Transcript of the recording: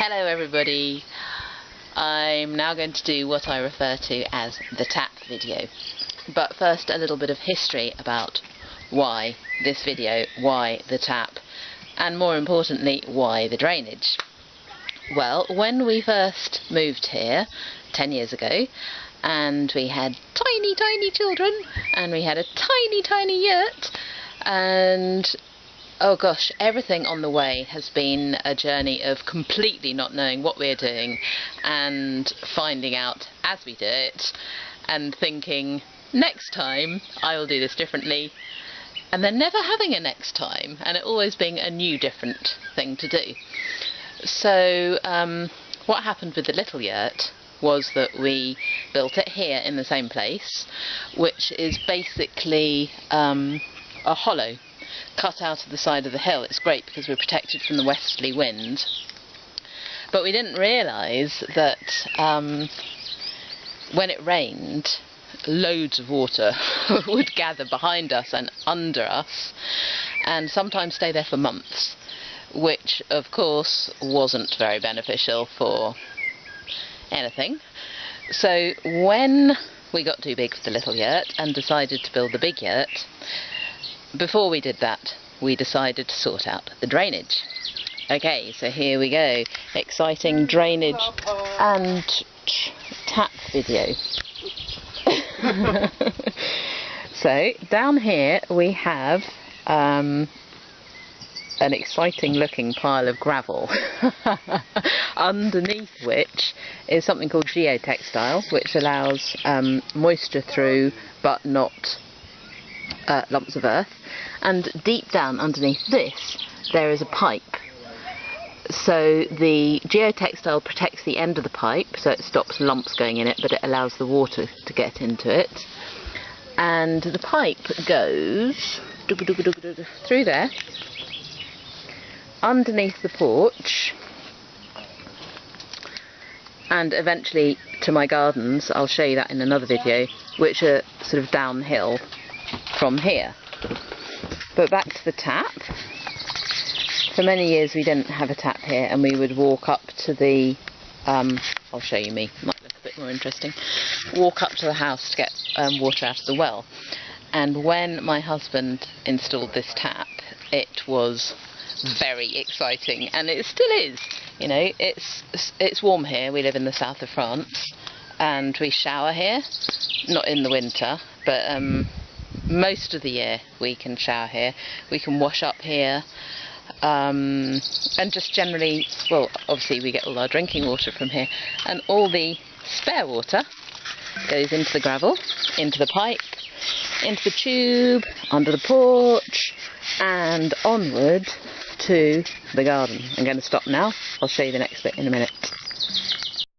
Hello everybody, I'm now going to do what I refer to as the tap video. But first a little bit of history about why this video, why the tap, and more importantly why the drainage. Well, when we first moved here 10 years ago and we had tiny children and we had a tiny yurt, and oh gosh, everything on the way has been a journey of completely not knowing what we're doing and finding out as we do it and thinking, next time I will do this differently, and then never having a next time, and it always being a new different thing to do. So what happened with the little yurt was that we built it here in the same place, which is basically a hollow cut out of the side of the hill. It's great because we're protected from the westerly wind, but we didn't realise that when it rained, loads of water would gather behind us and under us and sometimes stay there for months, which of course wasn't very beneficial for anything. So when we got too big for the little yurt and decided to build the big yurt, before we did that, we decided to sort out the drainage. Okay, so here we go. Exciting drainage and tap video. So, down here we have an exciting looking pile of gravel, underneath which is something called geotextile, which allows moisture through but not lumps of earth, and deep down underneath this there is a pipe. So the geotextile protects the end of the pipe, so it stops lumps going in it, but it allows the water to get into it. And the pipe goes through there, underneath the porch, and eventually to my gardens. I'll show you that in another video, which are sort of downhill from here. But back to the tap. For many years we didn't have a tap here, and we would walk up to the I'll show you me, might look a bit more interesting, walk up to the house to get water out of the well. And when my husband installed this tap, it was very exciting, and it still is. You know, it's warm here. We live in the south of France and we shower here, not in the winter, but most of the year we can shower here, we can wash up here, and just generally, well, obviously we get all our drinking water from here, and all the spare water goes into the gravel, into the pipe, into the tube, under the porch, and onward to the garden. I'm going to stop now. I'll show you the next bit in a minute.